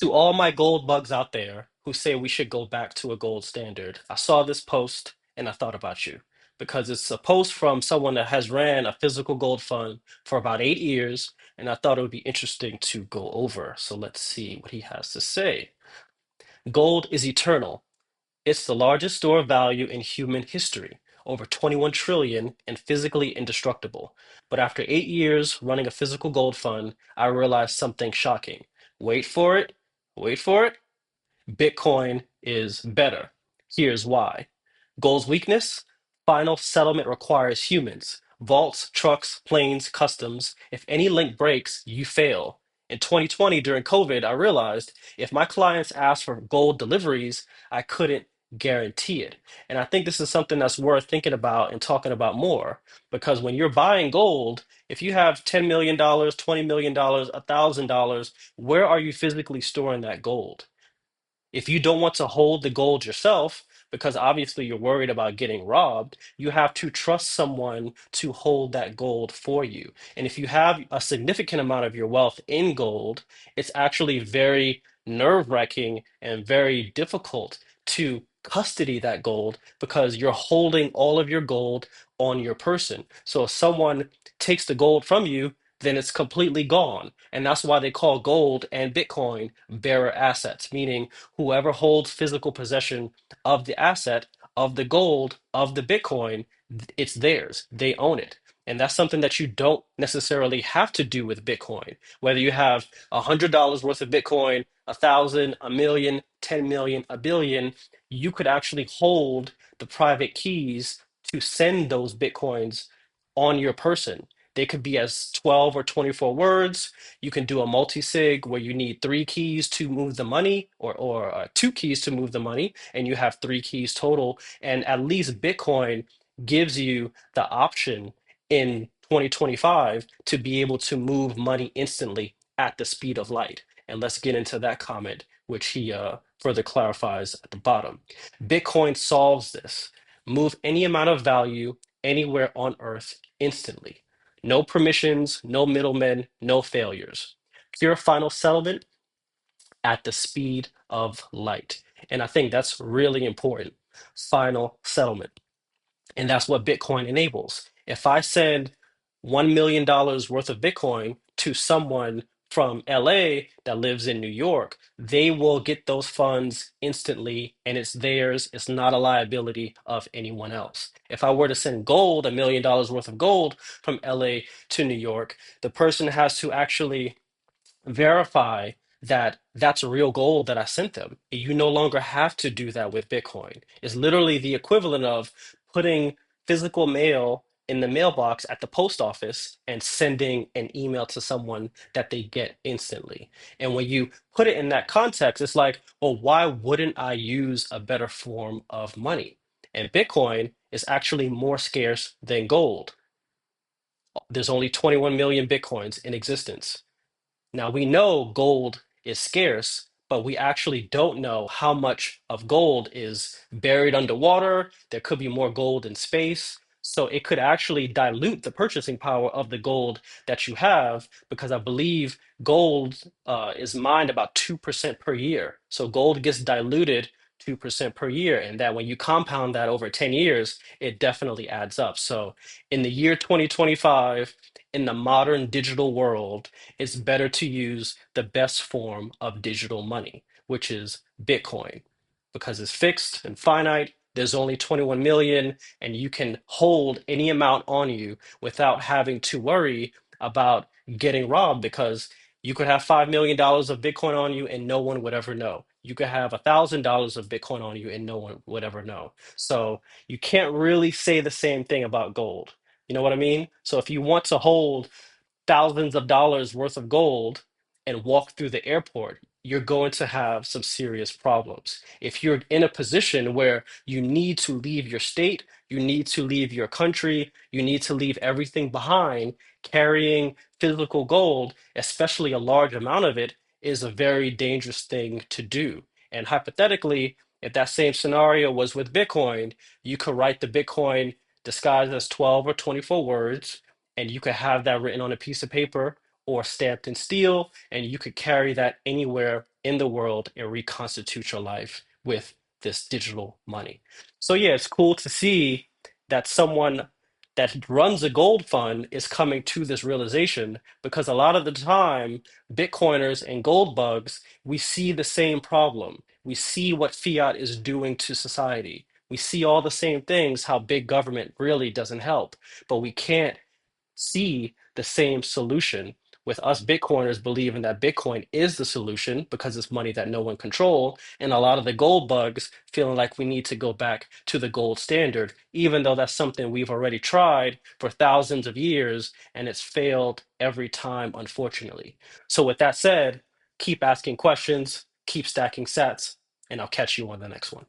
To all my gold bugs out there who say we should go back to a gold standard, I saw this post and I thought about you because it's a post from someone that has ran a physical gold fund for about 8 years, and I thought it would be interesting to go over. So let's see what he has to say. Gold is eternal. It's the largest store of value in human history, over 21 trillion and physically indestructible. But after 8 years running a physical gold fund, I realized something shocking. Wait for it. Wait for it. Bitcoin is better. Here's why. Gold's weakness: final settlement requires humans, vaults, trucks, planes, customs. If any link breaks, you fail. In 2020, during COVID, I realized if my clients asked for gold deliveries, I couldn't guarantee it. And I think this is something that's worth thinking about and talking about more because when you're buying gold, if you have $10 million, $20 million, $1,000, where are you physically storing that gold? If you don't want to hold the gold yourself, because obviously you're worried about getting robbed, you have to trust someone to hold that gold for you. And if you have a significant amount of your wealth in gold, it's actually very nerve-wracking and very difficult to custody that gold because you're holding all of your gold on your person. So if someone takes the gold from you, then it's completely gone. And that's why they call gold and Bitcoin bearer assets, meaning whoever holds physical possession of the asset, of the gold, of the Bitcoin, it's theirs. They own it. And that's something that you don't necessarily have to do with Bitcoin. Whether you have $100 worth of Bitcoin, 1,000, a million, 10 million, a billion, you could actually hold the private keys to send those Bitcoins on your person. They could be as 12 or 24 words. You can do a multi-sig where you need three keys to move the money or two keys to move the money, and you have three keys total. And at least Bitcoin gives you the option in 2025 to be able to move money instantly at the speed of light. And let's get into that comment, which he further clarifies at the bottom. Bitcoin solves this. Move any amount of value anywhere on Earth instantly. No permissions, no middlemen, no failures. Pure final settlement at the speed of light. And I think that's really important. Final settlement. And that's what Bitcoin enables. If I send $1 million worth of Bitcoin to someone from LA that lives in New York, they will get those funds instantly and it's theirs. It's not a liability of anyone else. If I were to send gold, $1 million worth of gold from LA to New York, the person has to actually verify that that's real gold that I sent them. You no longer have to do that with Bitcoin. It's literally the equivalent of putting physical mail in the mailbox at the post office and sending an email to someone that they get instantly. And when you put it in that context, it's like, well, why wouldn't I use a better form of money? And Bitcoin is actually more scarce than gold. There's only 21 million Bitcoins in existence. Now we know gold is scarce, but we actually don't know how much of gold is buried underwater. There could be more gold in space. So it could actually dilute the purchasing power of the gold that you have, because I believe gold is mined about 2% per year. So gold gets diluted 2% per year. And that when you compound that over 10 years, it definitely adds up. So in the year 2025, in the modern digital world, it's better to use the best form of digital money, which is Bitcoin, because it's fixed and finite. There's only 21 million, and you can hold any amount on you without having to worry about getting robbed because you could have $5 million of Bitcoin on you and no one would ever know. You could have $1,000 of Bitcoin on you and no one would ever know. So you can't really say the same thing about gold. You know what I mean? So if you want to hold thousands of dollars worth of gold and walk through the airport, you're going to have some serious problems. If you're in a position where you need to leave your state, you need to leave your country, you need to leave everything behind, carrying physical gold, especially a large amount of it, is a very dangerous thing to do. And hypothetically, if that same scenario was with Bitcoin, you could write the Bitcoin disguised as 12 or 24 words, and you could have that written on a piece of paper or stamped in steel, and you could carry that anywhere in the world and reconstitute your life with this digital money. So yeah, it's cool to see that someone that runs a gold fund is coming to this realization, because a lot of the time, Bitcoiners and gold bugs, we see the same problem. We see what fiat is doing to society. We see all the same things, how big government really doesn't help, but we can't see the same solution, with us Bitcoiners believing that Bitcoin is the solution because it's money that no one control, and a lot of the gold bugs feeling like we need to go back to the gold standard, even though that's something we've already tried for thousands of years and it's failed every time, unfortunately. So with that said, keep asking questions, keep stacking sats, and I'll catch you on the next one.